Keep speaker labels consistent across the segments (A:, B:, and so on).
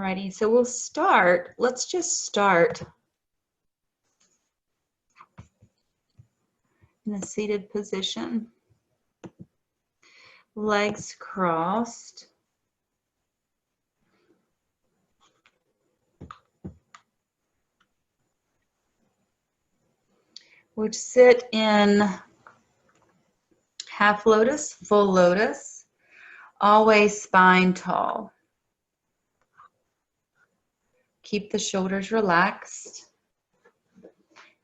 A: Alrighty, so we'll start. Let's just start in a seated position. Legs crossed. Would sit in half lotus, full lotus, always spine tall. Keep the shoulders relaxed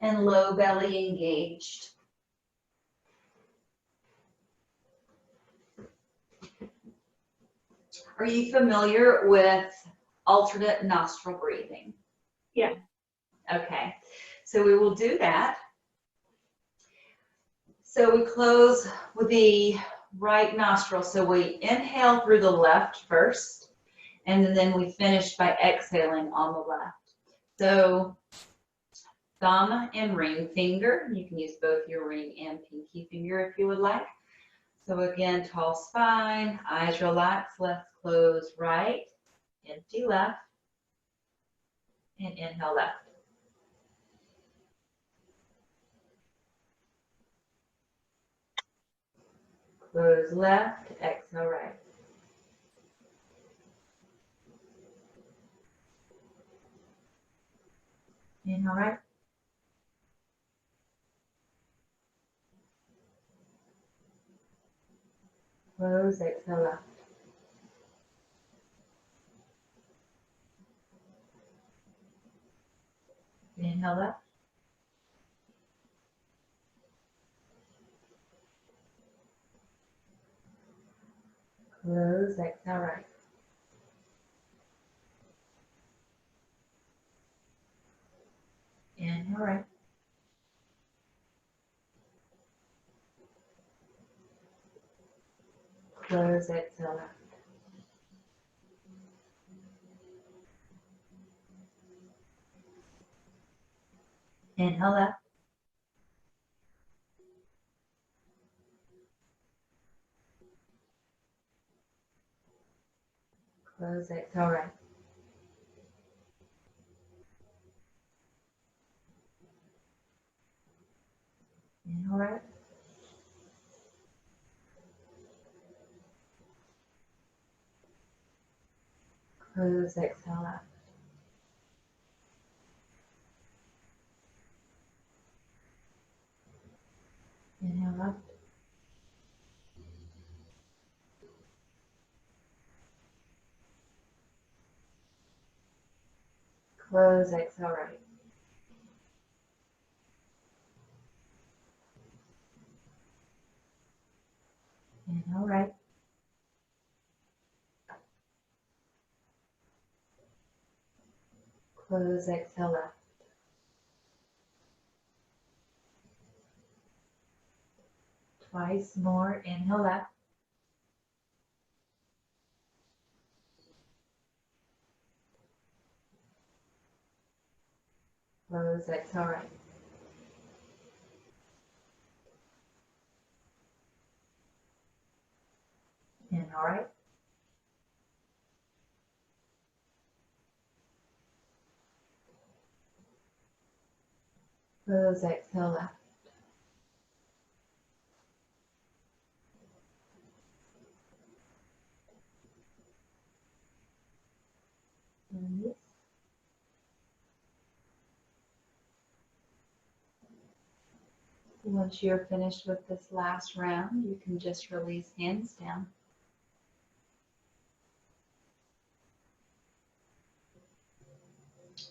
A: and low belly engaged. Are you familiar with alternate nostril breathing?
B: Yeah.
A: Okay, so we will do that. So we close with the right nostril. So we inhale through the left first, and then we finish by exhaling on the left. So thumb and ring finger. You can use both your ring and pinky finger if you would like. So again, tall spine, eyes relaxed, left closed, right, empty left, and inhale left. Close left, exhale right. Inhale right. Close, exhale left. Inhale left. Close, exhale right. Inhale right. Close, exhale left. Inhale left. Close, exhale right. Inhale right. Close, exhale left. Inhale left. Close, exhale right. Inhale right. Close, exhale left. Twice more. Inhale left. Close, exhale right. Inhale right. Close, exhale left. Release. Once you're finished with this last round, you can just release hands down.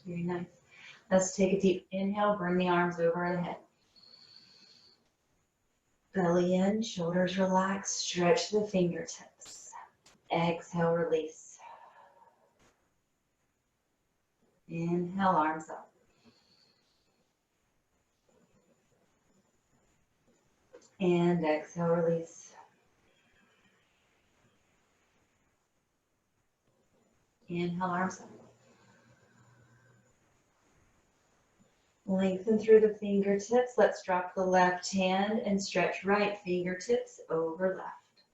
A: Very nice. Let's take a deep inhale, bring the arms over the head. Belly in, shoulders relaxed, stretch the fingertips. Exhale, release. Inhale, arms up. And exhale, release. Inhale, arms up. Lengthen through the fingertips. Let's drop the left hand and stretch right fingertips over left.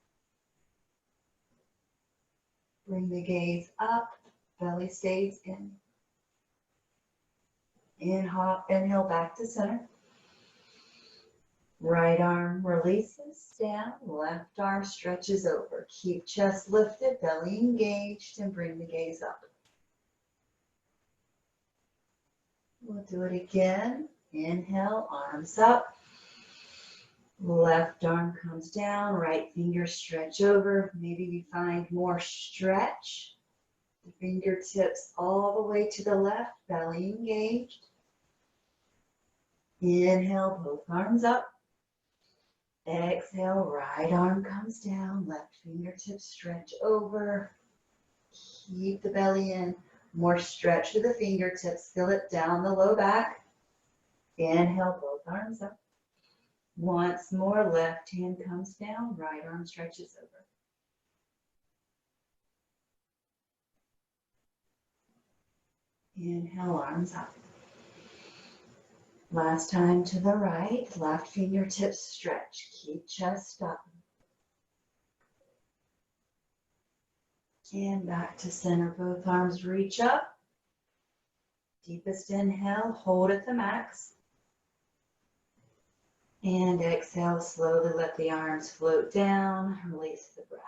A: Bring the gaze up, belly stays in. Inhale back to center. Right arm releases down, left arm stretches over. Keep chest lifted, belly engaged, and bring the gaze up. We'll do it again. Inhale, arms up. Left arm comes down, right fingers stretch over. Maybe you find more stretch. The fingertips all the way to the left, belly engaged. Inhale, both arms up. Exhale, right arm comes down, left fingertips stretch over. Keep the belly in. More stretch to the fingertips. Feel it down the low back. Inhale, both arms up. Once more, left hand comes down, right arm stretches over. Inhale, arms up. Last time to the right, left fingertips stretch. Keep chest up. And back to center, both arms reach up. Deepest inhale, hold at the max. And exhale, slowly let the arms float down, release the breath.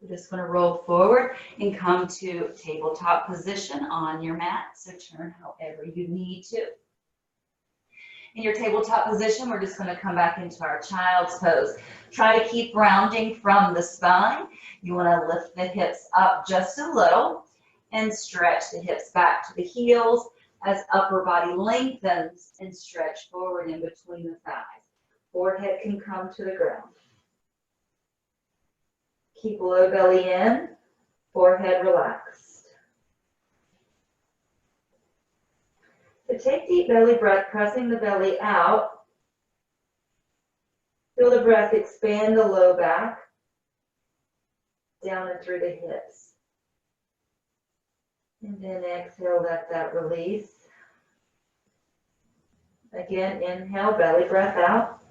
A: We're just going to roll forward and come to tabletop position on your mat. So turn however you need to. In your tabletop position, we're just going to come back into our child's pose. Try to keep rounding from the spine. You want to lift the hips up just a little and stretch the hips back to the heels as upper body lengthens and stretch forward in between the thighs. Forehead can come to the ground. Keep low belly in, forehead relaxed. So take deep belly breath, pressing the belly out. Feel the breath expand the low back, down and through the hips. And then exhale, let that release. Again, inhale, belly breath out.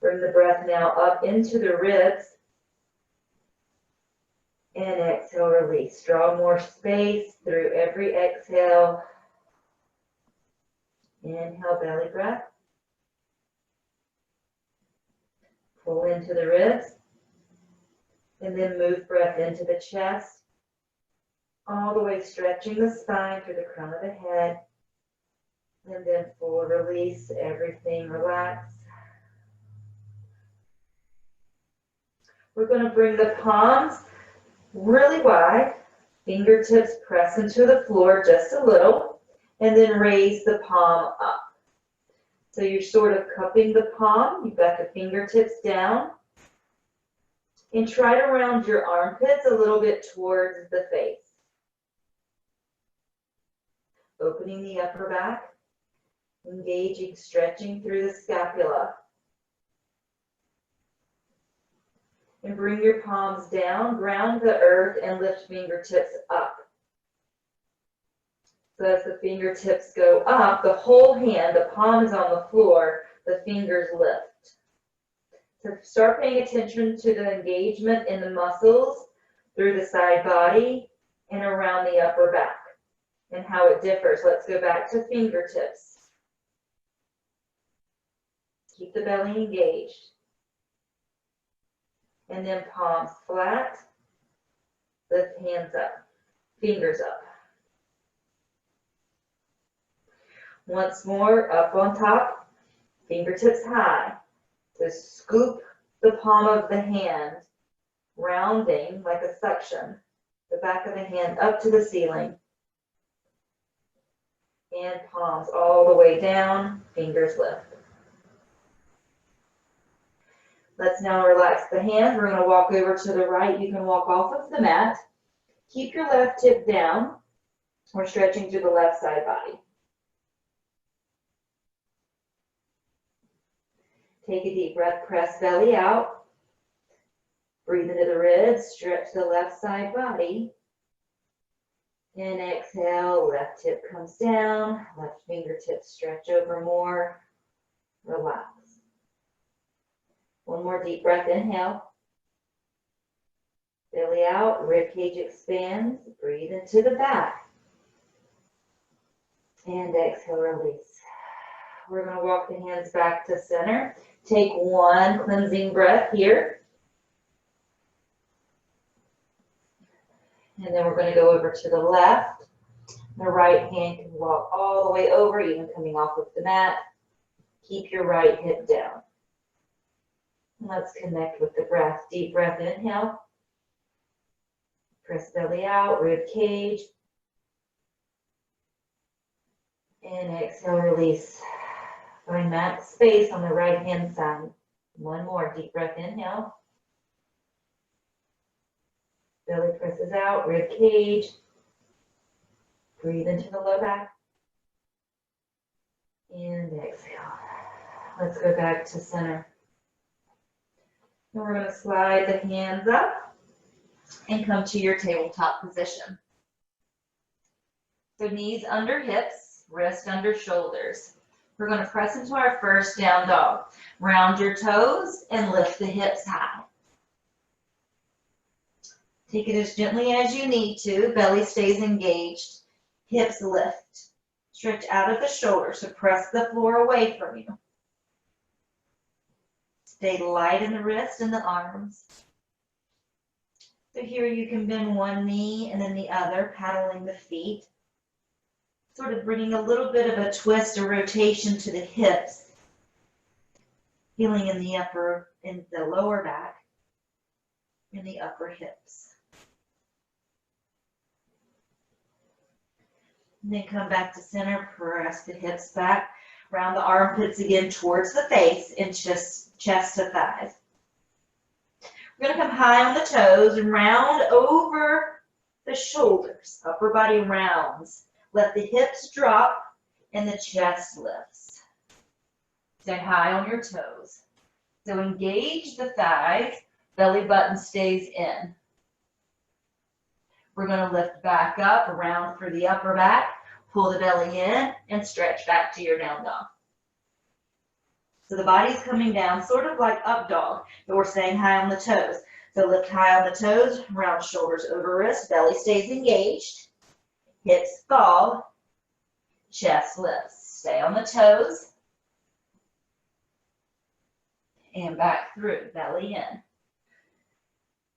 A: Bring the breath now up into the ribs. And exhale, release. Draw more space through every exhale. Inhale, belly breath. Pull into the ribs. And then move breath into the chest. All the way stretching the spine through the crown of the head. And then full release, everything relax. We're going to bring the palms really wide. Fingertips press into the floor just a little. And then raise the palm up. So you're sort of cupping the palm. You've got the fingertips down. And try to round your armpits a little bit towards the face. Opening the upper back. Engaging, stretching through the scapula. And bring your palms down, ground the earth, and lift fingertips up. So as the fingertips go up, the whole hand, the palm is on the floor, the fingers lift. So start paying attention to the engagement in the muscles through the side body and around the upper back and how it differs. Let's go back to fingertips. Keep the belly engaged. And then palms flat, lift hands up, fingers up. Once more, up on top, fingertips high. So scoop the palm of the hand, rounding like a suction, the back of the hand up to the ceiling. And palms all the way down, fingers lift. Let's now relax the hands. We're going to walk over to the right. You can walk off of the mat. Keep your left hip down. We're stretching through the left side body. Take a deep breath, press belly out. Breathe into the ribs, stretch the left side body. And exhale, left hip comes down, left fingertips stretch over more. Relax. One more more deep breath, inhale. Belly out, rib cage expands, breathe into the back. And exhale, release. We're going to walk the hands back to center. Take one cleansing breath here. And then we're going to go over to the left. The right hand can walk all the way over, even coming off of the mat. Keep your right hip down. Let's connect with the breath. Deep breath, inhale. Press belly out, rib cage. And exhale, release. Find that space on the right hand side. One more deep breath, inhale. Belly presses out, rib cage. Breathe into the low back. And exhale. Let's go back to center. And we're going to slide the hands up and come to your tabletop position. So knees under hips, wrist under shoulders. We're going to press into our first down dog. Round your toes and lift the hips high. Take it as gently as you need to. Belly stays engaged. Hips lift. Stretch out of the shoulders, so press the floor away from you. Stay light in the wrist and the arms. So here you can bend one knee and then the other, paddling the feet. Sort of bringing a little bit of a twist or rotation to the hips. Feeling in the lower back, in the upper hips. And then come back to center, press the hips back, round the armpits again towards the face and chest to thighs. We're going to come high on the toes and round over the shoulders. Upper body rounds. Let the hips drop and the chest lifts. Stay high on your toes. So engage the thighs, belly button stays in. We're going to lift back up, around through the upper back, pull the belly in, and stretch back to your down dog. So the body's coming down, sort of like up dog, but we're staying high on the toes. So lift high on the toes, round shoulders over wrist, belly stays engaged, hips fall, chest lifts. Stay on the toes, and back through, belly in.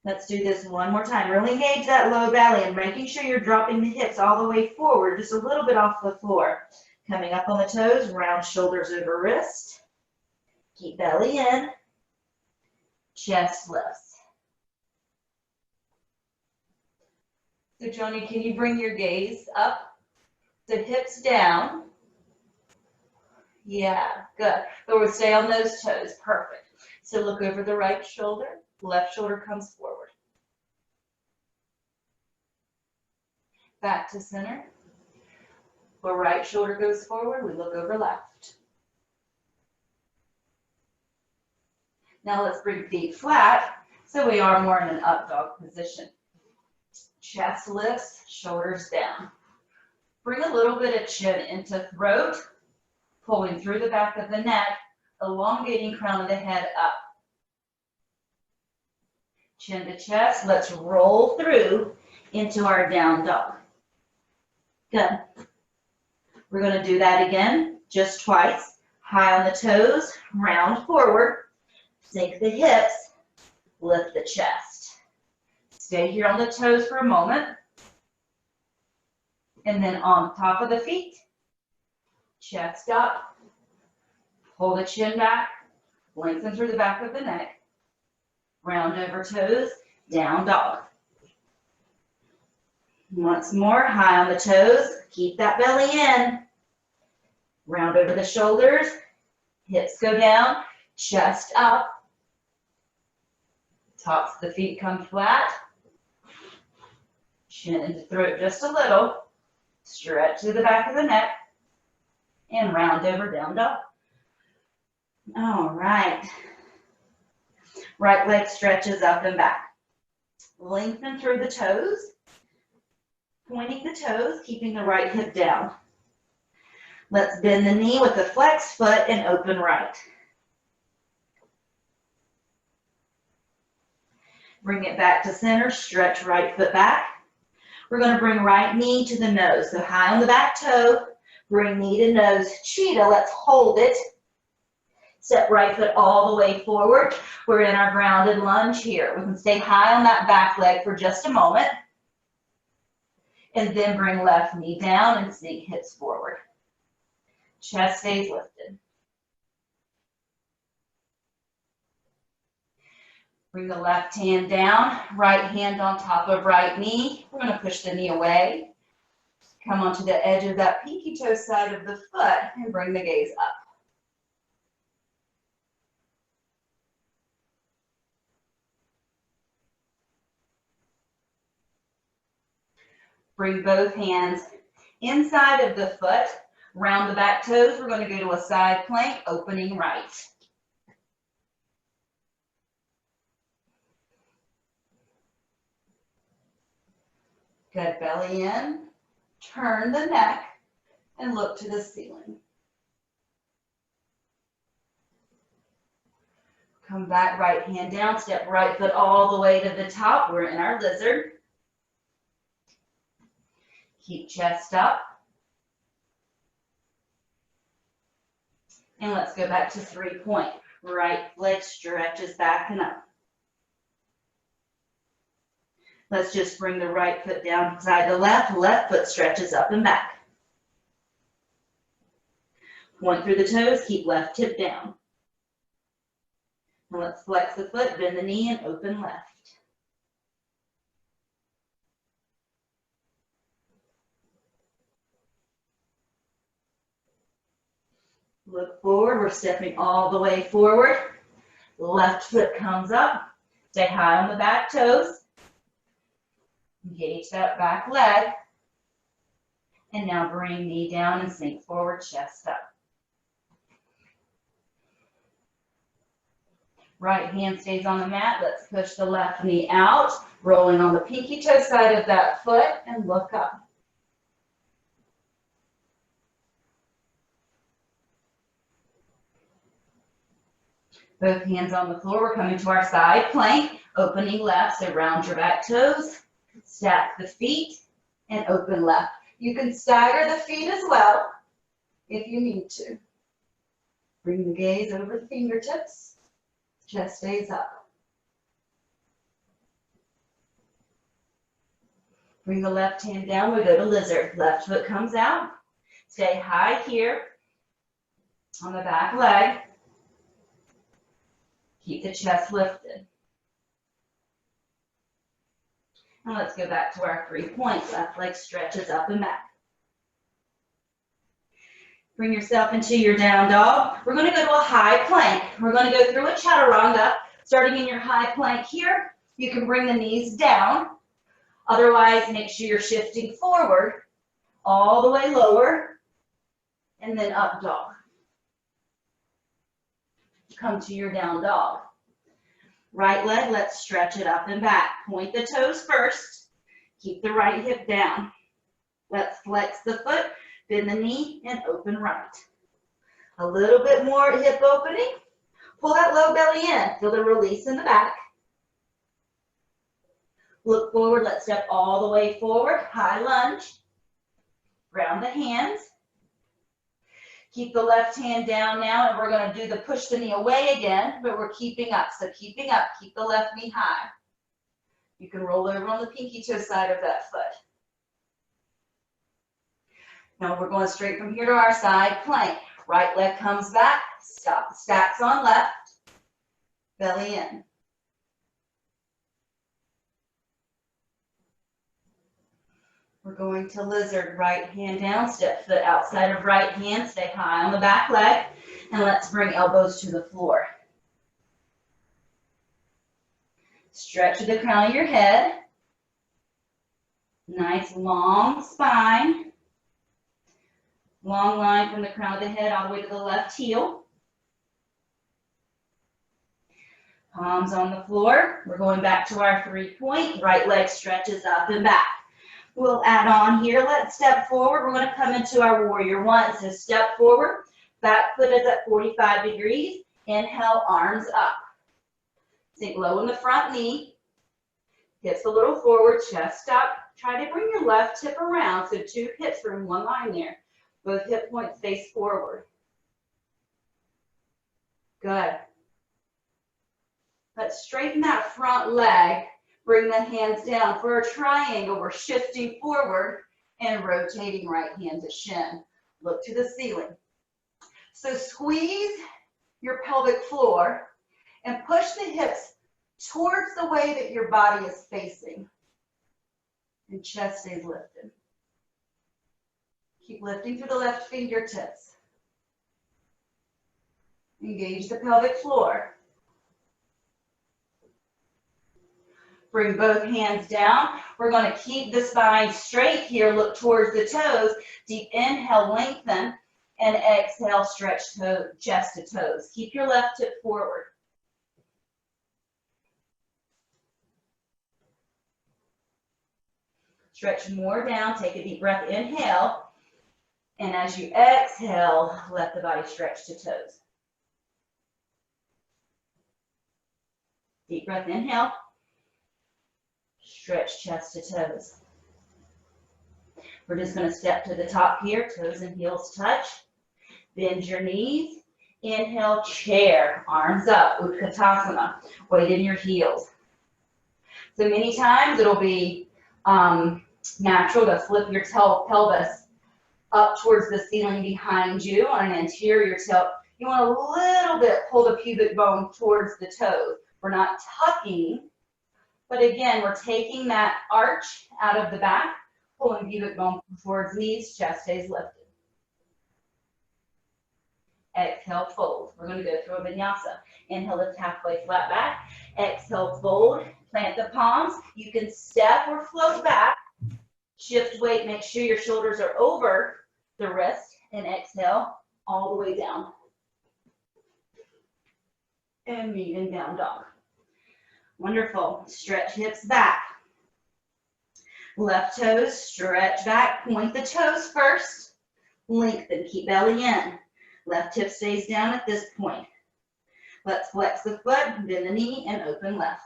A: Let's do this one more time. Really engage that low belly and making sure you're dropping the hips all the way forward, just a little bit off the floor. Coming up on the toes, round shoulders over wrist. Keep belly in, chest lifts. So Joni, can you bring your gaze up? The hips down. Yeah, good. But we'll stay on those toes. Perfect. So look over the right shoulder. Left shoulder comes forward. Back to center. Where right shoulder goes forward, we look over left. Now let's bring feet flat so we are more in an up dog position. Chest lifts, shoulders down. Bring a little bit of chin into throat, pulling through the back of the neck, elongating crown of the head up. Chin to chest, let's roll through into our down dog. Good. We're going to do that again, just twice. High on the toes, round forward, sink the hips, lift the chest. Stay here on the toes for a moment. And then on top of the feet, chest up, pull the chin back, lengthen through the back of the neck. Round over toes, down dog. Once more, high on the toes, keep that belly in. Round over the shoulders, hips go down, chest up. Tops of the feet come flat. Chin into throat just a little. Stretch to the back of the neck. And round over, down dog. All right. Right leg stretches up and back. Lengthen through the toes. Pointing the toes, keeping the right hip down. Let's bend the knee with a flexed foot and open right. Bring it back to center, stretch right foot back. We're going to bring right knee to the nose. So high on the back toe, bring knee to nose. Cheetah, let's hold it. Step right foot all the way forward. We're in our grounded lunge here. We can stay high on that back leg for just a moment. And then bring left knee down and sneak hips forward. Chest stays lifted. Bring the left hand down, right hand on top of right knee. We're going to push the knee away. Come onto the edge of that pinky toe side of the foot and bring the gaze up. Bring both hands inside of the foot. Round the back toes. We're going to go to a side plank, opening right. Good, belly in, turn the neck, and look to the ceiling. Come back, right hand down, step right foot all the way to the top. We're in our lizard. Keep chest up. And let's go back to 3-point. Right leg stretches back and up. Let's just bring the right foot down beside the left. Left foot stretches up and back. Point through the toes, keep left hip down. And let's flex the foot, bend the knee, and open left. Look forward, we're stepping all the way forward. Left foot comes up. Stay high on the back toes. Engage that back leg. And now bring knee down and sink forward, chest up. Right hand stays on the mat. Let's push the left knee out, rolling on the pinky toe side of that foot and look up. Both hands on the floor. We're coming to our side plank, opening left, so round your back toes. Stack the feet and open left. You can stagger the feet as well if you need to. Bring the gaze over the fingertips. Chest stays up. Bring the left hand down. We go to lizard. Left foot comes out. Stay high here on the back leg. Keep the chest lifted. And let's go back to our 3-point. Left leg stretches up and back. Bring yourself into your down dog. We're going to go to a high plank. We're going to go through a chaturanga. Starting in your high plank here, you can bring the knees down. Otherwise, make sure you're shifting forward, all the way lower, and then up dog. Come to your down dog. Right leg, let's stretch it up and back. Point the toes first. Keep the right hip down. Let's flex the foot, bend the knee, and open right. A little bit more hip opening. Pull that low belly in. Feel the release in the back. Look forward. Let's step all the way forward. High lunge. Ground the hands. Keep the left hand down now, and we're going to do the push the knee away again, but we're keeping up. So keeping up, keep the left knee high. You can roll over on the pinky toe side of that foot. Now we're going straight from here to our side plank. Right leg comes back, stop, stacks on left, belly in. We're going to lizard, right hand down, step foot outside of right hand, stay high on the back leg, and let's bring elbows to the floor. Stretch to the crown of your head. Nice long spine. Long line from the crown of the head all the way to the left heel. Palms on the floor. We're going back to our 3-point. Right leg stretches up and back. We'll add on here. Let's step forward. We're going to come into our warrior 1. So step forward. Back foot is at 45 degrees. Inhale, arms up. Sink low in the front knee. Hips a little forward, chest up. Try to bring your left hip around, so 2 hips are in one line there. Both hip points face forward. Good. Let's straighten that front leg. Bring the hands down for a triangle. We're shifting forward and rotating right hand to shin. Look to the ceiling. So squeeze your pelvic floor and push the hips towards the way that your body is facing. And chest stays lifted. Keep lifting through the left fingertips. Engage the pelvic floor. Bring both hands down. We're going to keep the spine straight here. Look towards the toes. Deep inhale, lengthen. And exhale, stretch chest to toes. Keep your left hip forward. Stretch more down. Take a deep breath. Inhale. And as you exhale, let the body stretch to toes. Deep breath. Inhale. Stretch chest to toes. We're just going to step to the top here. Toes and heels touch. Bend your knees. Inhale, chair. Arms up. Utkatasana. Weight in your heels. So many times it'll be natural to flip your pelvis up towards the ceiling behind you on an anterior tilt. You want a little bit pull the pubic bone towards the toes. We're not tucking, but again, we're taking that arch out of the back, pulling pubic bone towards knees, chest stays lifted. Exhale, fold. We're going to go through a vinyasa. Inhale, lift halfway, flat back. Exhale, fold. Plant the palms. You can step or float back. Shift weight. Make sure your shoulders are over the wrist. And exhale all the way down. And meet in down dog. Wonderful. Stretch hips back. Left toes stretch back. Point the toes first. Lengthen. Keep belly in. Left hip stays down at this point. Let's flex the foot, bend the knee, and open left.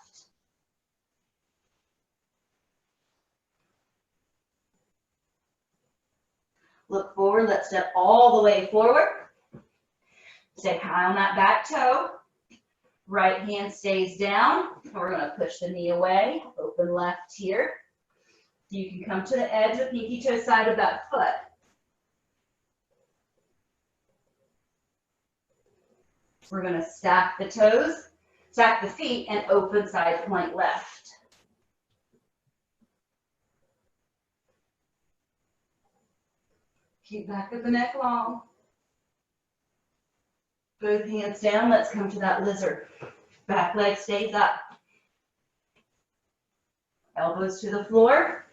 A: Look forward. Let's step all the way forward. Stay high on that back toe. Right hand stays down. We're going to push the knee away. Open left here. You can come to the edge of pinky toe side of that foot. We're going to stack the toes, stack the feet, and open side plank left. Keep back of the neck long. Both hands down. Let's come to that lizard. Back leg stays up. Elbows to the floor.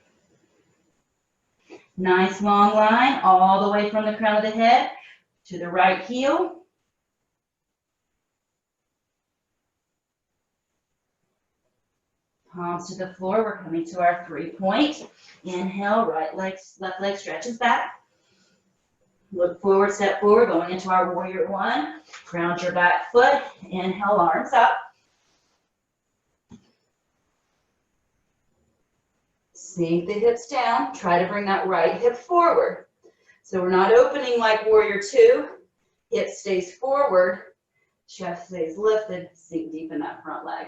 A: Nice long line all the way from the crown of the head to the right heel. Palms to the floor. We're coming to our 3-point. Inhale, right leg, left leg stretches back. Look forward, step forward, going into our warrior 1. Ground your back foot. Inhale, arms up. Sink the hips down. Try to bring that right hip forward. So we're not opening like warrior 2. Hip stays forward. Chest stays lifted. Sink deep in that front leg.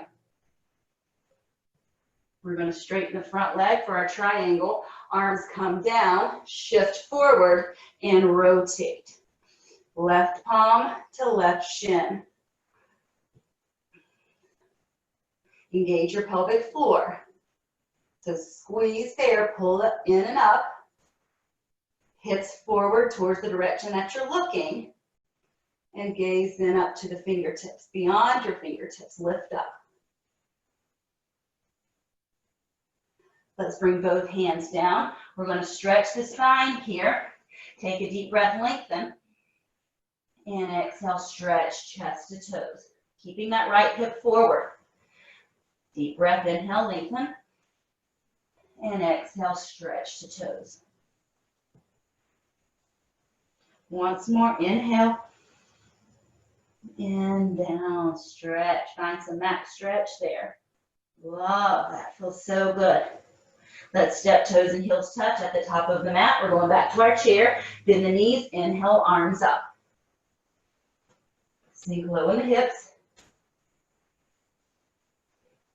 A: We're going to straighten the front leg for our triangle. Arms come down, shift forward, and rotate. Left palm to left shin. Engage your pelvic floor. So squeeze there, pull it in and up. Hips forward towards the direction that you're looking. And gaze then up to the fingertips. Beyond your fingertips, lift up. Let's bring both hands down. We're going to stretch the spine here. Take a deep breath, lengthen. And exhale, stretch chest to toes. Keeping that right hip forward. Deep breath, inhale, lengthen. And exhale, stretch to toes. Once more, inhale. And down, stretch. Find some max stretch there. Love that. Feels so good. Let's step toes and heels touch at the top of the mat. We're going back to our chair. Bend the knees. Inhale, arms up. Sink low in the hips.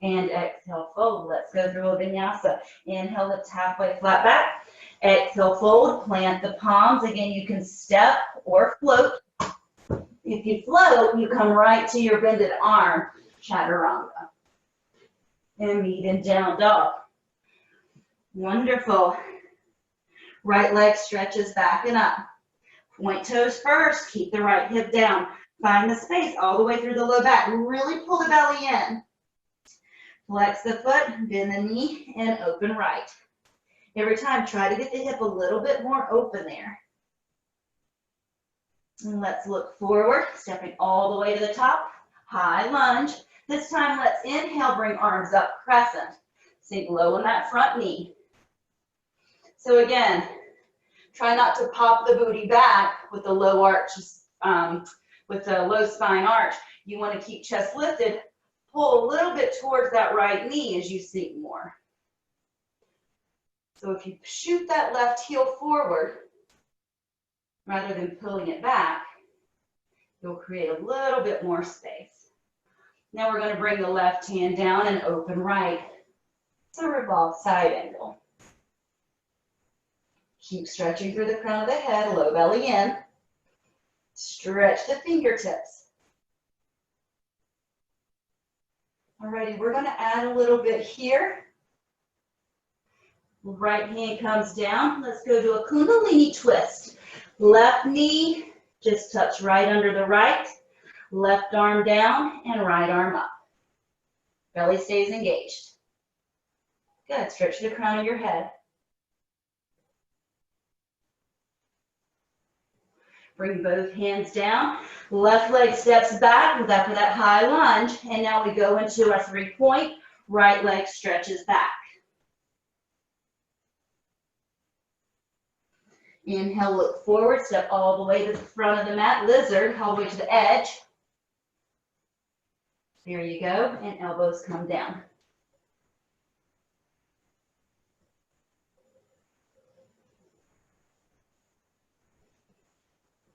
A: And exhale, fold. Let's go through a vinyasa. Inhale, lift halfway flat back. Exhale, fold. Plant the palms. Again, you can step or float. If you float, you come right to your bended arm, chaturanga. And meet in down dog. Wonderful. Right leg stretches back and up. Point toes first. Keep the right hip down. Find the space all the way through the low back. Really pull the belly in. Flex the foot, bend the knee, and open right. Every time, try to get the hip a little bit more open there. And let's look forward, stepping all the way to the top. High lunge. This time, let's inhale, bring arms up, crescent. Sink low in that front knee. So again, try not to pop the booty back with the low arch, with the low spine arch. You want to keep chest lifted. Pull a little bit towards that right knee as you sink more. So if you shoot that left heel forward, rather than pulling it back, you'll create a little bit more space. Now we're going to bring the left hand down and open right. So revolve side angle. Keep stretching through the crown of the head, low belly in. Stretch the fingertips. Alrighty, we're going to add a little bit here. Right hand comes down. Let's go to a Kundalini twist. Left knee, just touch right under the right. Left arm down and right arm up. Belly stays engaged. Good, stretch the crown of your head. Bring both hands down. Left leg steps back after that high lunge. And now we go into our 3-point. Right leg stretches back. Inhale, look forward. Step all the way to the front of the mat. Lizard, all the way to the edge. There you go. And elbows come down.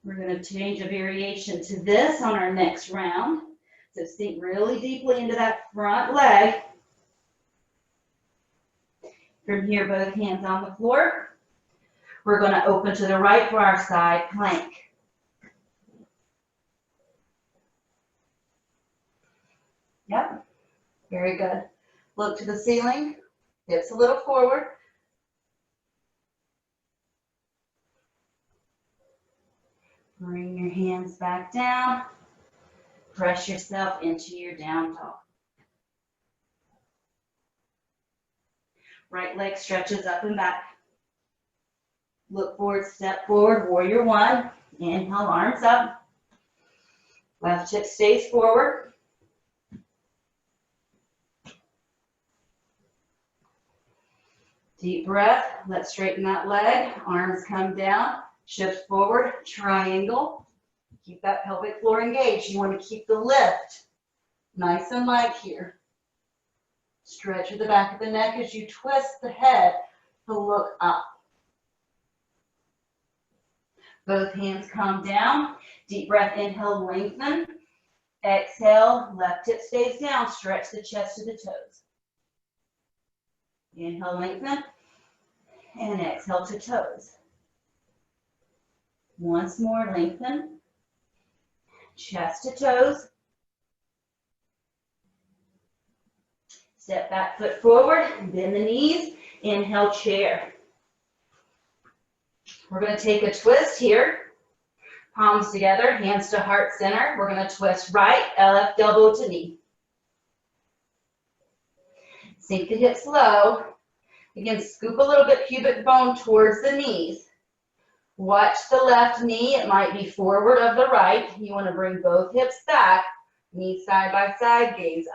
A: We're going to change a variation to this on our next round. So sink really deeply into that front leg. From here, both hands on the floor. We're going to open to the right for our side plank. Yep, very good. Look to the ceiling, hips a little forward. Bring your hands back down. Press yourself into your down dog. Right leg stretches up and back. Look forward, step forward, warrior one. Inhale, arms up. Left hip stays forward. Deep breath. Let's straighten that leg. Arms come down. Shift forward, triangle. Keep that pelvic floor engaged. You want to keep the lift nice and light here. Stretch at the back of the neck as you twist the head to look up. Both hands come down. Deep breath, inhale, lengthen. Exhale, left hip stays down. Stretch the chest to the toes. Inhale, lengthen. And exhale to toes. Once more, lengthen. Chest to toes. Step back foot forward, bend the knees. Inhale, chair. We're going to take a twist here. Palms together, hands to heart center. We're going to twist right, left elbow to knee. Sink the hips low. Again, scoop a little bit pubic bone towards the knees. Watch the left knee. It might be forward of the right. You want to bring both hips back. Knees side by side, gaze up.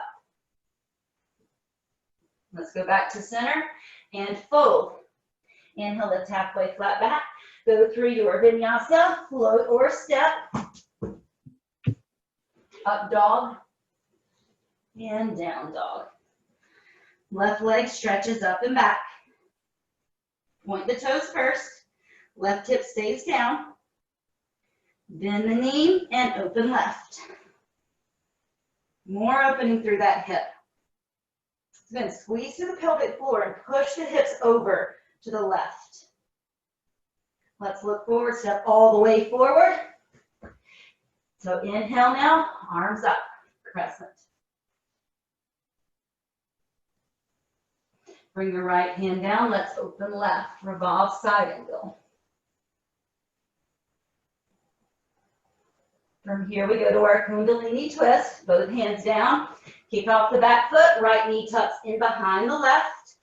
A: Let's go back to center and fold. Inhale, lift halfway flat back. Go through your vinyasa, float or step. Up dog and down dog. Left leg stretches up and back. Point the toes first. Left hip stays down. Bend the knee and open left. More opening through that hip. Then squeeze through the pelvic floor and push the hips over to the left. Let's look forward, step all the way forward. So inhale now, arms up, crescent. Bring the right hand down, let's open left, revolve side angle. From here we go to our Kundalini twist, both hands down. Kick off the back foot, right knee tucks in behind the left.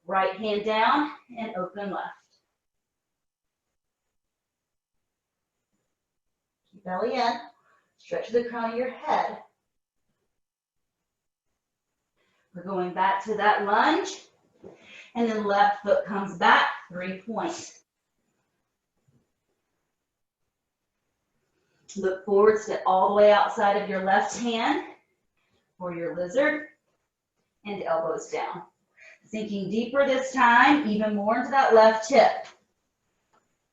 A: Right hand down and open left. Keep belly in, stretch the crown of your head. We're going back to that lunge, and then left foot comes back, 3 points. Look forward, step all the way outside of your left hand for your lizard, and elbows down. Sinking deeper this time, even more into that left hip.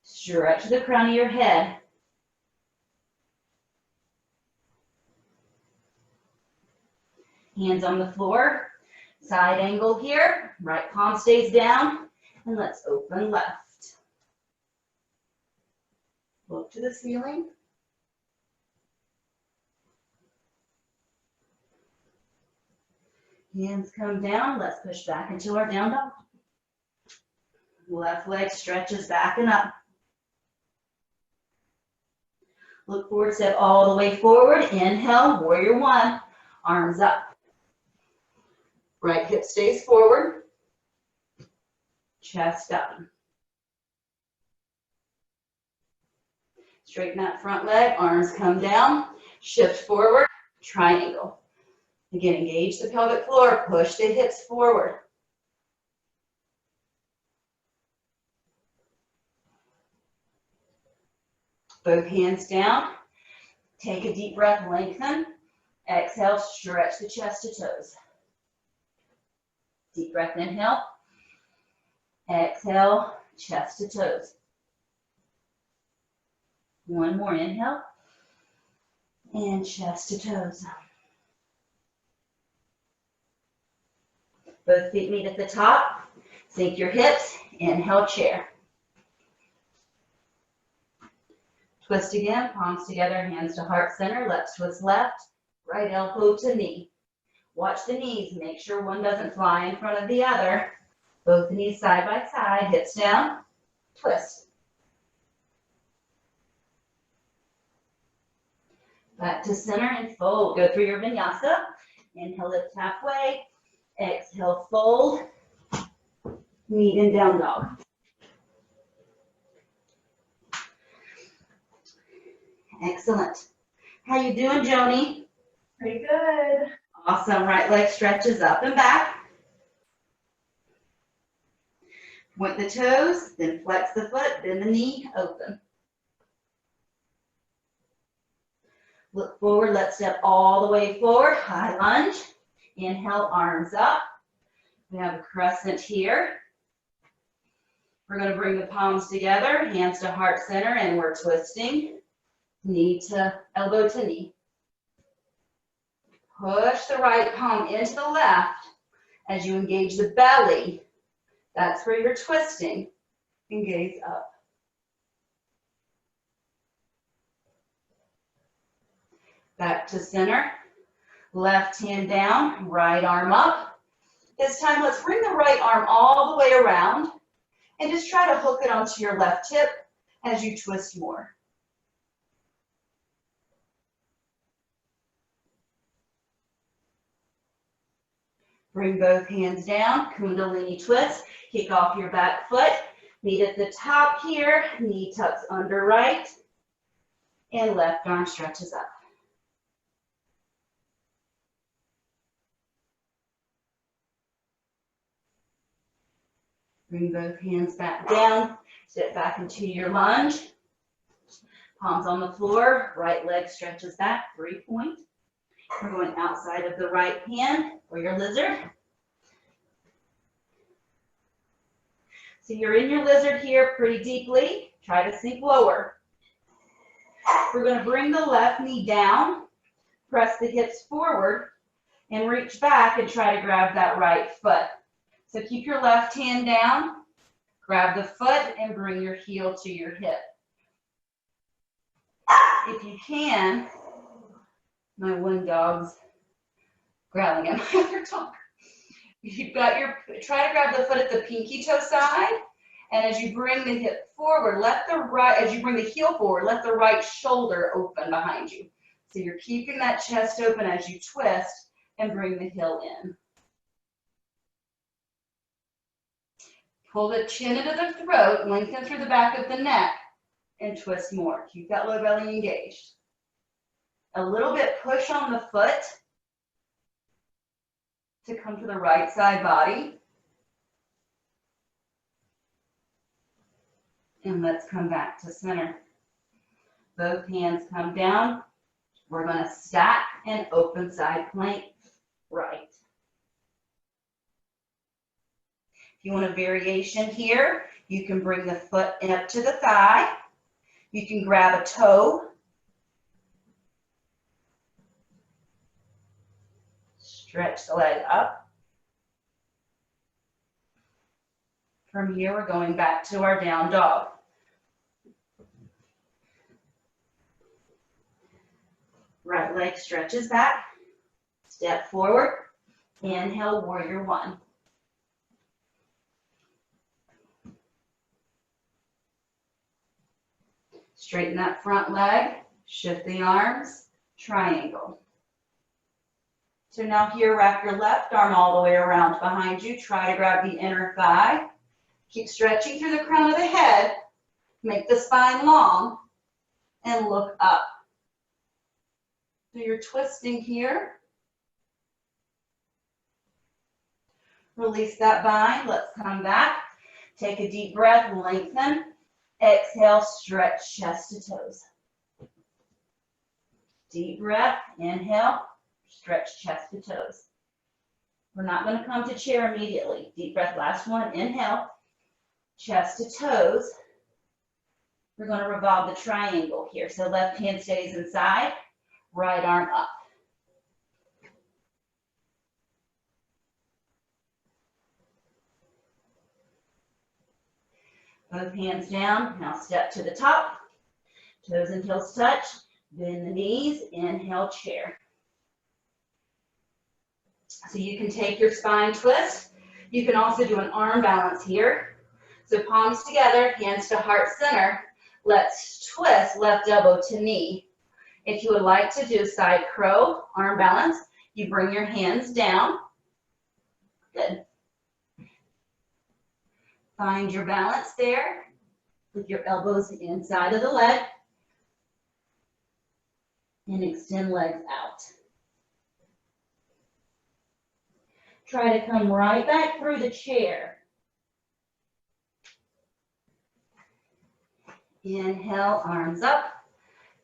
A: Stretch the crown of your head. Hands on the floor, side angle here, right palm stays down, and let's open left. Look to the ceiling. Hands come down, let's push back into our down dog. Left leg stretches back and up. Look forward, step all the way forward. Inhale, warrior one, arms up. Right hip stays forward, chest up. Straighten that front leg, arms come down, shift forward, triangle. Again, engage the pelvic floor, push the hips forward. Both hands down. Take a deep breath, lengthen. Exhale, stretch the chest to toes. Deep breath, inhale. Exhale, chest to toes. One more, inhale. And chest to toes. Both feet meet at the top. Sink your hips. Inhale, chair. Twist again, palms together, hands to heart center. Let's twist left, right elbow to knee. Watch the knees. Make sure one doesn't fly in front of the other. Both knees side by side, hips down, twist. Back to center and fold. Go through your vinyasa. Inhale, lift halfway. Exhale, fold. Meet in down dog. Excellent. How you doing, Joni?
B: Pretty good.
A: Awesome. Right leg stretches up and back. Point the toes, then flex the foot, bend the knee, open. Look forward, let's step all the way forward, high lunge. Inhale, arms up. We have a crescent here. We're going to bring the palms together, hands to heart center, and we're twisting, knee to elbow to knee. Push the right palm into the left as you engage the belly. That's where you're twisting, and gaze up. Back to center. Left hand down, right arm up. This time, let's bring the right arm all the way around and just try to hook it onto your left hip as you twist more. Bring both hands down, Kundalini twist. Kick off your back foot. Meet at the top here, knee tucks under right, and left arm stretches up. Bring both hands back down, step back into your lunge. Palms on the floor, right leg stretches back, 3 point. We're going outside of the right hand for your lizard. So you're in your lizard here pretty deeply. Try to sink lower. We're going to bring the left knee down, press the hips forward, and reach back and try to grab that right foot. So keep your left hand down, grab the foot, and bring your heel to your hip. If you can, my one dog's growling at my other dog. You've got your, try to grab the foot at the pinky toe side, and as you bring the hip forward, as you bring the heel forward, let the right shoulder open behind you. So you're keeping that chest open as you twist and bring the heel in. Pull the chin into the throat, lengthen through the back of the neck, and twist more. Keep that low belly engaged. A little bit push on the foot to come to the right side body. And let's come back to center. Both hands come down. We're going to stack and open side plank right. If you want a variation here, you can bring the foot up to the thigh. You can grab a toe. Stretch the leg up. From here, we're going back to our down dog. Right leg stretches back. Step forward. Inhale, warrior one. Straighten that front leg. Shift the arms. Triangle. So now here, wrap your left arm all the way around behind you. Try to grab the inner thigh. Keep stretching through the crown of the head. Make the spine long and look up. So you're twisting here. Release that bind. Let's come back. Take a deep breath, lengthen. Exhale, stretch chest to toes. Deep breath, inhale, stretch chest to toes. We're not going to come to chair immediately. Deep breath, last one, inhale, chest to toes. We're going to revolve the triangle here. So left hand stays inside, right arm up. Both hands down. Now step to the top. Toes and heels touch. Bend the knees. Inhale, chair. So you can take your spine twist. You can also do an arm balance here. So palms together, hands to heart center. Let's twist left elbow to knee. If you would like to do side crow, arm balance, you bring your hands down. Good. Find your balance there with your elbows inside of the leg and extend legs out. Try to come right back through the chair. Inhale, arms up.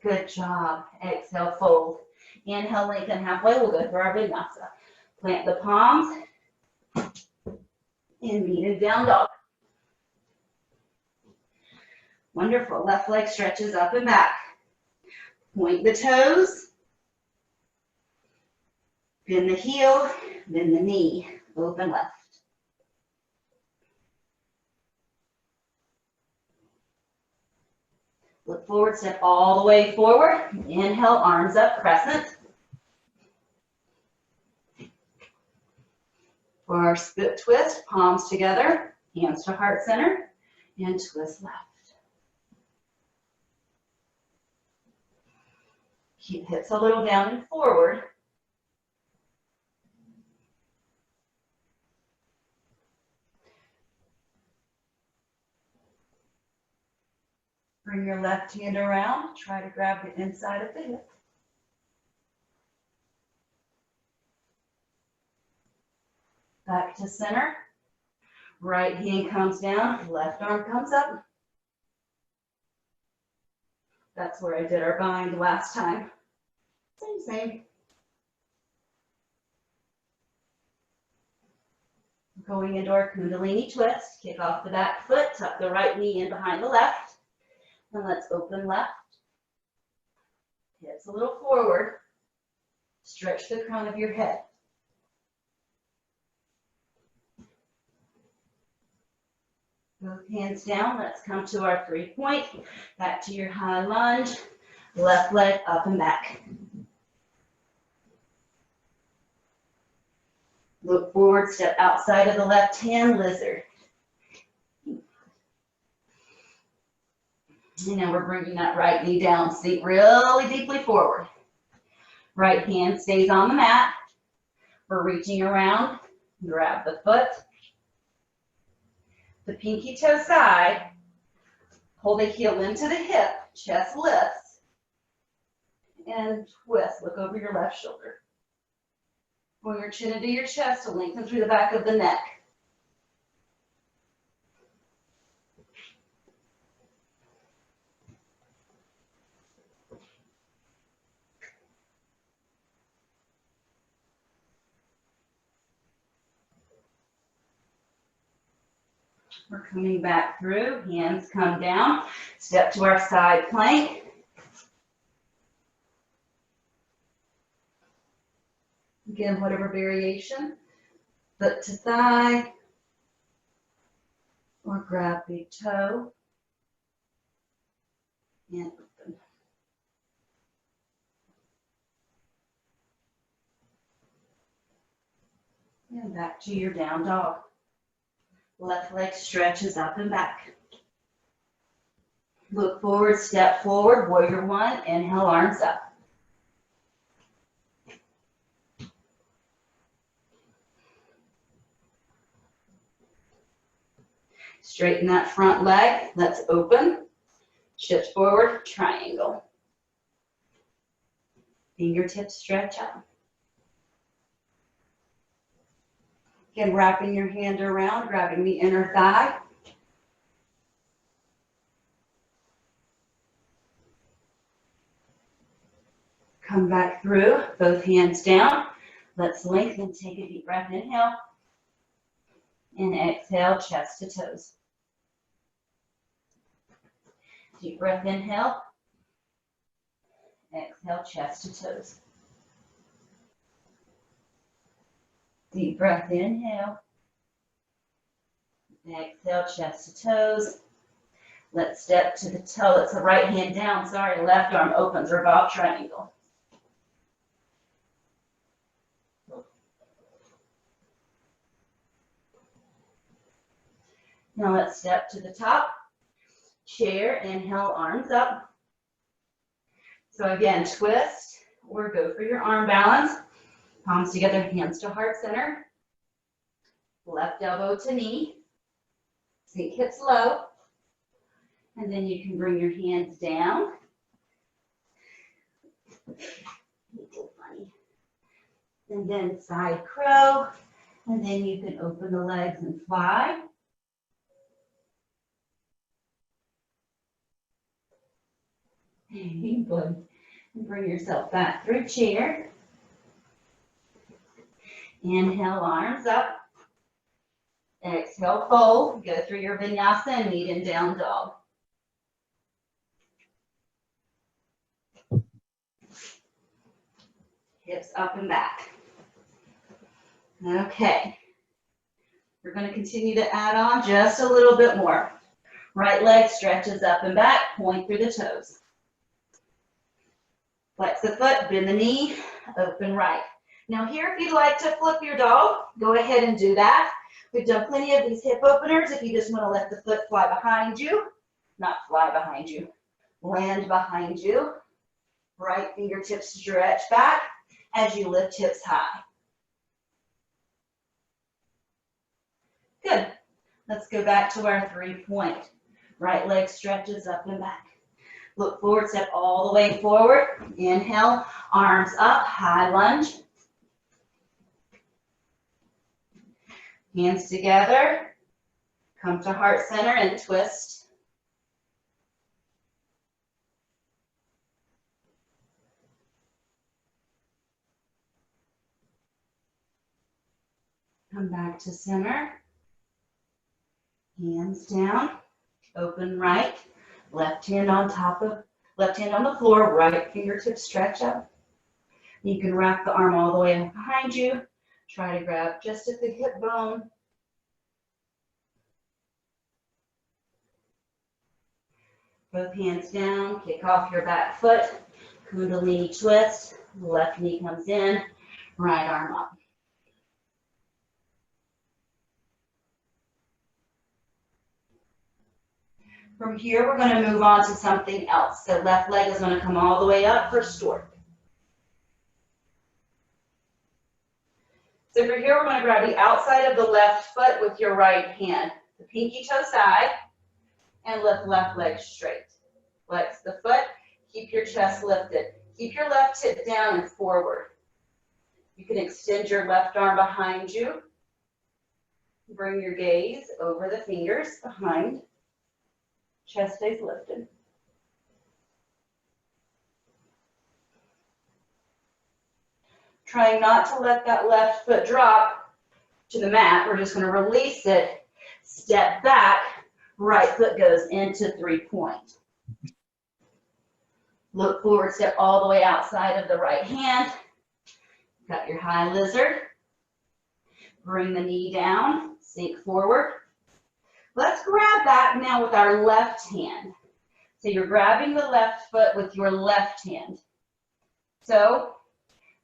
A: Good job. Exhale, fold. Inhale, lengthen halfway. We'll go through our Vinyasa. Plant the palms and meet in down dog. Wonderful. Left leg stretches up and back. Point the toes. Bend the heel. Bend the knee. Open left. Look forward, step all the way forward. Inhale, arms up, crescent. For our split twist, palms together, hands to heart center, and twist left. Keep hips a little down and forward. Bring your left hand around. Try to grab the inside of the hip. Back to center. Right hand comes down. Left arm comes up. That's where I did our bind last time. Same.
C: Going into our Kundalini twist. Kick off the back foot, tuck the right knee in behind the left. And let's open left. Hips a little forward. Stretch the crown of your head. Both hands down. Let's come to our 3-point. Back to your high lunge. Left leg up and back. Look forward, step outside of the left hand, lizard. And now we're bringing that right knee down, sink really deeply forward. Right hand stays on the mat. We're reaching around, grab the foot. The pinky toe side, pull the heel into the hip, chest lifts, and twist, look over your left shoulder. Pull your chin into your chest to lengthen through the back of the neck. We're coming back through, hands come down, step to our side plank. Again, whatever variation, foot to thigh, or grab big toe, and open. And back to your down dog. Left leg stretches up and back. Look forward, step forward, warrior one, inhale, arms up. Straighten that front leg, let's open. Shift forward, triangle. Fingertips stretch out. Again, wrapping your hand around, grabbing the inner thigh. Come back through, both hands down. Let's lengthen, take a deep breath, inhale. And exhale, chest to toes. Deep breath, inhale. Exhale, chest to toes. Deep breath, inhale. Exhale, chest to toes. Let's step to the toe. Let's the right hand down. Sorry, left arm opens, revolve triangle. Now let's step to the top. Chair, inhale, arms up. So again, twist or go for your arm balance. Palms together, hands to heart center. Left elbow to knee. Sink hips low. And then you can bring your hands down. Funny. And then side crow. And then you can open the legs and fly. Good. And bring yourself back through chair. Inhale, arms up. Exhale, fold. Go through your vinyasa and meet in down dog. Hips up and back. Okay. We're going to continue to add on just a little bit more. Right leg stretches up and back, point through the toes. Flex the foot, bend the knee, open right. Now here, if you'd like to flip your dog, go ahead and do that. We've done plenty of these hip openers. If you just want to let the foot fly behind you, not fly behind you, land behind you. Right fingertips stretch back as you lift hips high. Good. Let's go back to our 3-point. Right leg stretches up and back. Look forward, step all the way forward. Inhale, arms up, high lunge. Hands together. Come to heart center and twist. Come back to center. Hands down. Open right. Left hand on the floor. Right fingertips stretch up. You can wrap the arm all the way behind you. Try to grab just at the hip bone. Both hands down. Kick off your back foot. Kundalini twist. Left knee comes in. Right arm up. From here, we're going to move on to something else. So left leg is going to come all the way up for stork. So for here, we're going to grab the outside of the left foot with your right hand. The pinky toe side, and lift left leg straight. Flex the foot, keep your chest lifted. Keep your left hip down and forward. You can extend your left arm behind you. Bring your gaze over the fingers behind. Chest stays lifted. Trying not to let that left foot drop to the mat. We're just going to release it. Step back. Right foot goes into 3-point. Look forward, step all the way outside of the right hand. Got your high lizard. Bring the knee down. Sink forward. Let's grab that now with our left hand. So you're grabbing the left foot with your left hand. So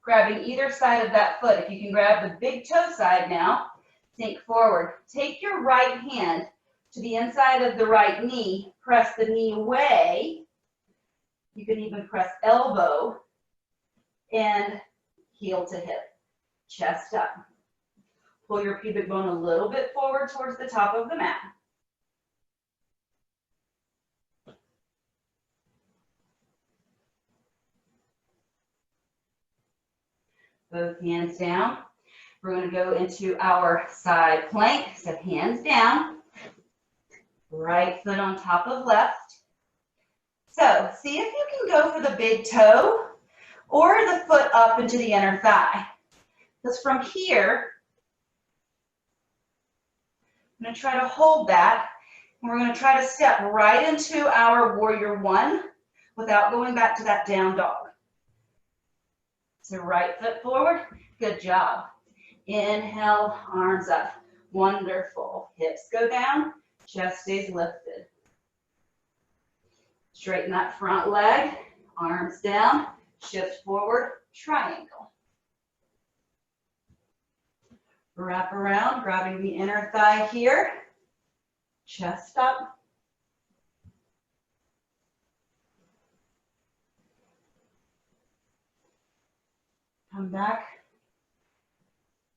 C: grabbing either side of that foot. If you can grab the big toe side now, sink forward. Take your right hand to the inside of the right knee. Press the knee away. You can even press elbow and heel to hip. Chest up. Pull your pubic bone a little bit forward towards the top of the mat. Both hands down. We're going to go into our side plank. So hands down. Right foot on top of left. So see if you can go for the big toe or the foot up into the inner thigh. Because from here, I'm going to try to hold that. And we're going to try to step right into our warrior one without going back to that down dog. So right foot forward. Good job. Inhale, arms up. Wonderful. Hips go down. Chest stays lifted. Straighten that front leg. Arms down. Shift forward. Triangle. Wrap around, grabbing the inner thigh here. Chest up. Come back.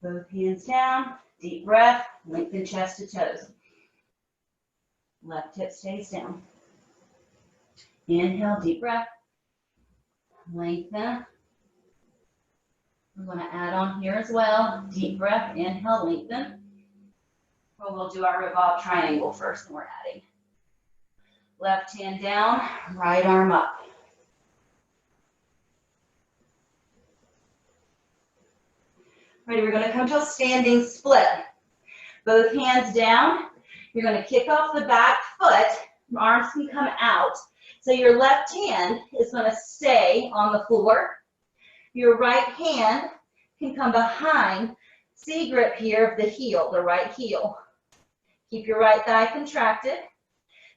C: Both hands down. Deep breath. Lengthen chest to toes. Left hip stays down. Inhale, deep breath. Lengthen. We're going to add on here as well. Deep breath, inhale, lengthen. Well, we'll do our revolve triangle first, and we're adding. Left hand down, right arm up. Ready, we're going to come to a standing split. Both hands down. You're going to kick off the back foot. Arms can come out. So your left hand is going to stay on the floor. Your right hand can come behind. C grip here of the heel, the right heel. Keep your right thigh contracted.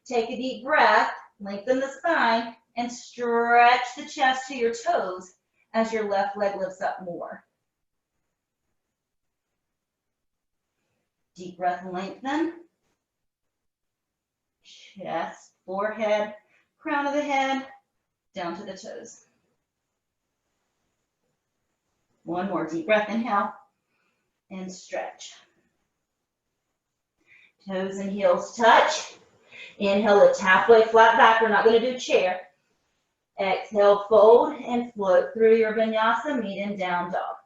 C: Take a deep breath. Lengthen the spine and stretch the chest to your toes as your left leg lifts up more. Deep breath and lengthen. Chest, forehead, crown of the head, down to the toes. One more deep breath, inhale, and stretch. Toes and heels touch. Inhale, lift halfway flat back. We're not going to do chair. Exhale, fold and float through your vinyasa, meet in down dog.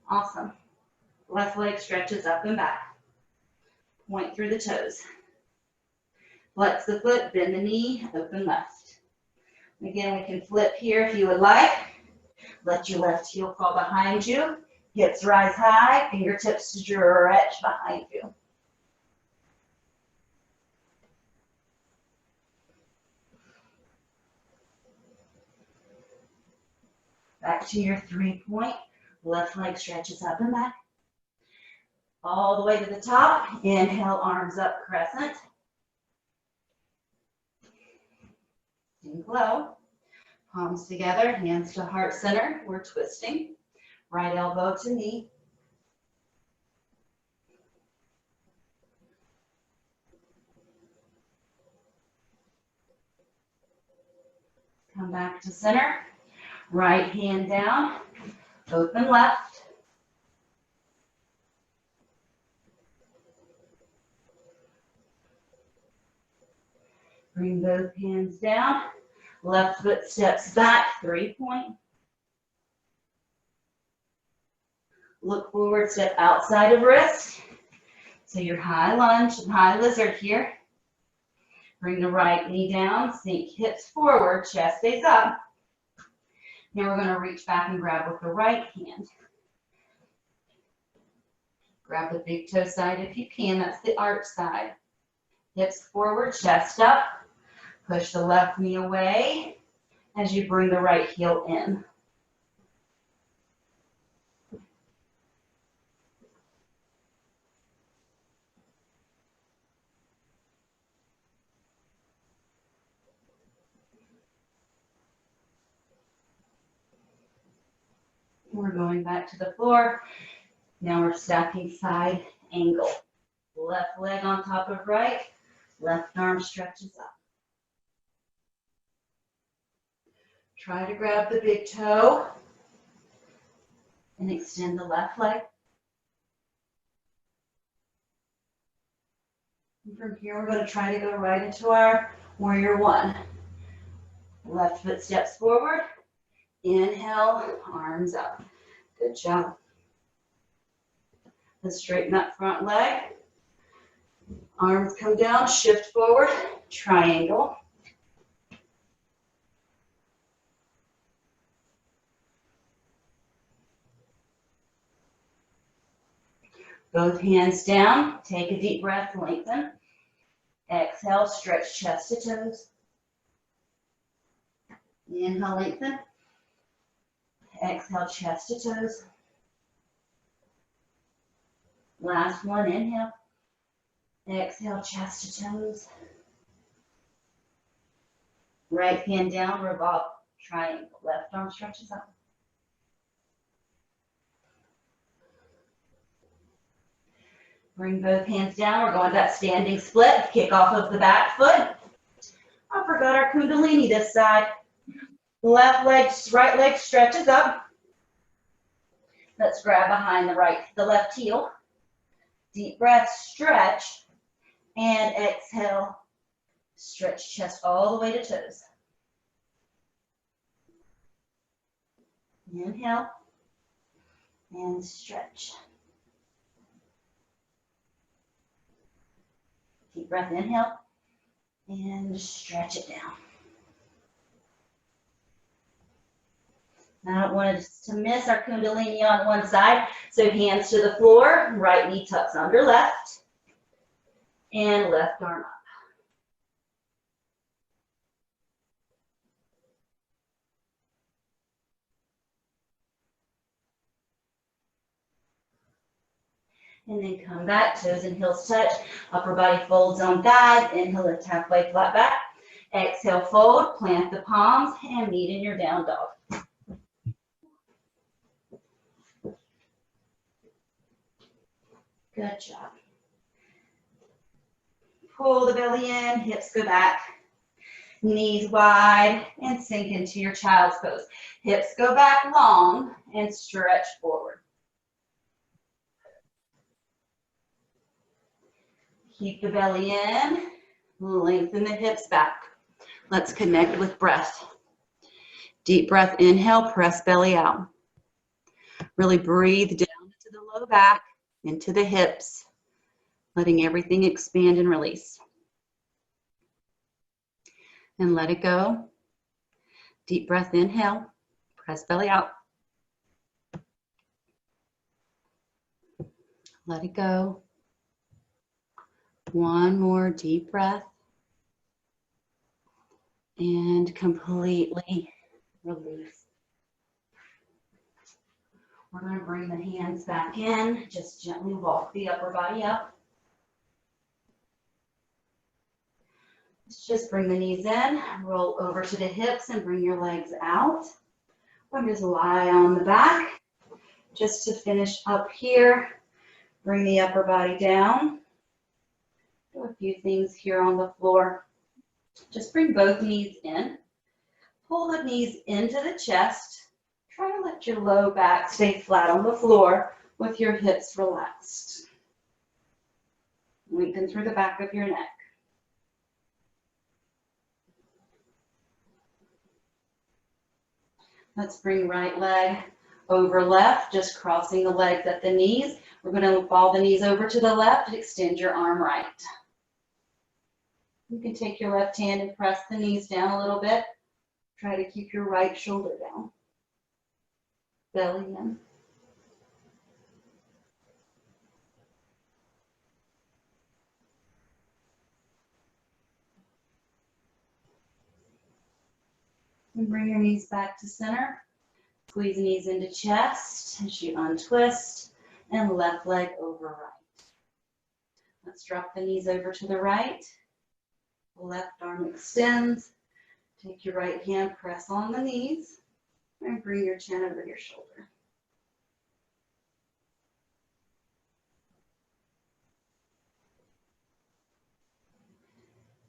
C: Awesome. Left leg stretches up and back. Point through the toes. Flex the foot, bend the knee, open left. Again, we can flip here if you would like. Let your left heel fall behind you. Hips rise high, fingertips stretch behind you. Back to your 3-point. Left leg stretches up and back. All the way to the top. Inhale, arms up, crescent. Sink low. Palms together, hands to heart center. We're twisting. Right elbow to knee. Come back to center. Right hand down. Open left. Bring both hands down. Left foot steps back, 3-point. Look forward, step outside of wrist. So your high lunge and high lizard here. Bring the right knee down, sink hips forward, chest stays up. Now we're going to reach back and grab with the right hand. Grab the big toe side if you can, that's the arch side. Hips forward, chest up. Push the left knee away as you bring the right heel in. We're going back to the floor. Now we're stacking side angle. Left leg on top of right, left arm stretches up. Try to grab the big toe and extend the left leg. And from here, we're going to try to go right into our warrior one. Left foot steps forward. Inhale, arms up. Good job. Let's straighten that front leg. Arms come down, shift forward, triangle. Both hands down, take a deep breath, lengthen. Exhale, stretch chest to toes. Inhale, lengthen. Exhale, chest to toes. Last one, inhale. Exhale, chest to toes. Right hand down, revolve, triangle. Left arm stretches up. Bring both hands down. We're going to that standing split. Kick off of the back foot. I forgot our Kundalini this side. Left leg, right leg stretches up. Let's grab behind the left heel. Deep breath, stretch, and exhale. Stretch chest all the way to toes. Inhale, and stretch. Deep breath, inhale, and stretch it down. I don't want us to miss our Kundalini on one side, so hands to the floor, right knee tucks under left, and left arm up. And then come back, toes and heels touch, upper body folds on thighs, inhale, lift halfway, flat back. Exhale, fold, plant the palms, and meet in your down dog. Good job. Pull the belly in, hips go back, knees wide, and sink into your child's pose. Hips go back long and stretch forward. Keep the belly in, lengthen the hips back. Let's connect with breath. Deep breath, inhale, press belly out. Really breathe down into the low back, into the hips, letting everything expand and release. And let it go. Deep breath, inhale, Press belly out. Let it go. One more deep breath. And completely release. We're going to bring the hands back in. Just gently walk the upper body up. Let's just bring the knees in, roll over to the hips and bring your legs out. Or just lie on the back. Just to finish up here, bring the upper body down. Do a few things here on the floor. Just bring both knees in. Pull the knees into the chest. Try to let your low back stay flat on the floor with your hips relaxed. Lengthen through the back of your neck. Let's bring right leg over left, just crossing the legs at the knees. We're going to fall the knees over to the left, extend your arm right. You can take your left hand and press the knees down a little bit. Try to keep your right shoulder down. Belly in. And bring your knees back to center. Squeeze knees into chest as you untwist and left leg over right. Let's drop the knees over to the right. Left arm extends. Take your right hand, press on the knees, and bring your chin over your shoulder.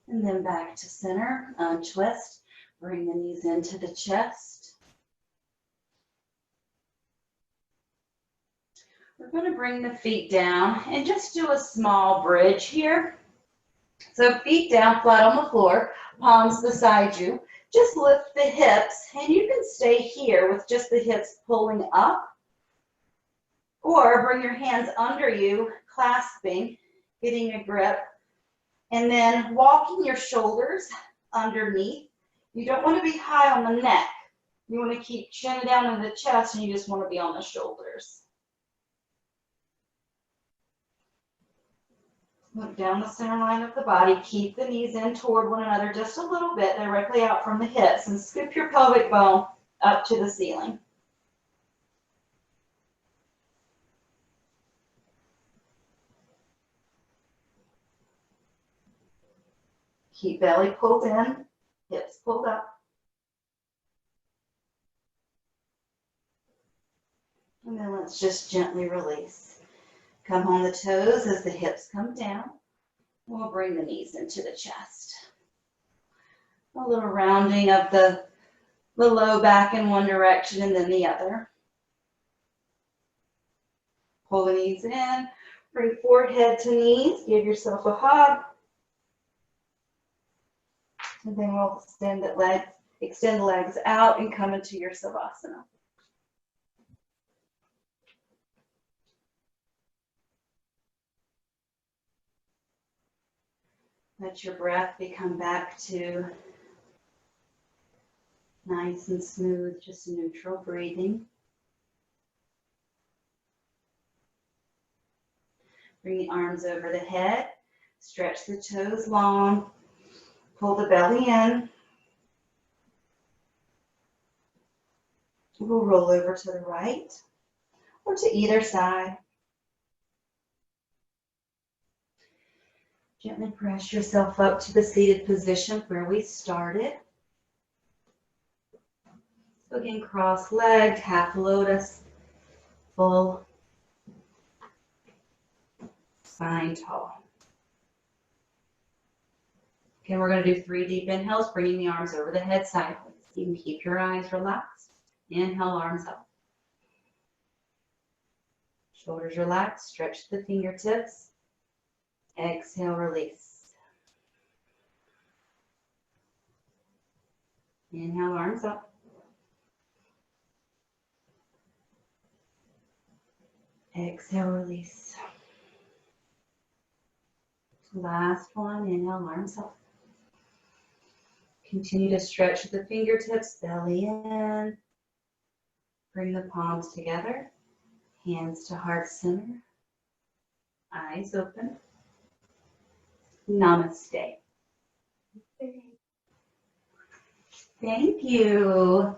C: And then back to center, untwist. Bring the knees into the chest. We're going to bring the feet down and just do a small bridge here. So feet down flat on the floor, palms beside you. Just lift the hips, and you can stay here with just the hips pulling up. Or bring your hands under you, clasping, getting a grip, and then walking your shoulders underneath. You don't want to be high on the neck. You want to keep chin down in the chest, and you just want to be on the shoulders. Look down the center line of the body. Keep the knees in toward one another just a little bit, directly out from the hips, and scoop your pelvic bone up to the ceiling. Keep belly pulled in, hips pulled up. And then let's just gently release. Come on the toes as the hips come down. We'll bring the knees into the chest. A little rounding of the low back in one direction and then the other. Pull the knees in. Bring forehead to knees. Give yourself a hug. And then we'll extend the legs out and come into your Savasana. Let your breath become back to nice and smooth, just neutral breathing. Bring the arms over the head, stretch the toes long, pull the belly in. We'll roll over to the right or to either side. Gently press yourself up to the seated position where we started. So again, cross-legged, half lotus, full spine tall. Okay, we're going to do 3 deep inhales, bringing the arms over the head sideways. You can keep your eyes relaxed. Inhale, arms up. Shoulders relaxed, stretch the fingertips. Exhale, release. Inhale, arms up. Exhale, release. Last one, inhale, arms up. Continue to stretch the fingertips, belly in. Bring the palms together, hands to heart center, eyes open. Namaste. Thank you.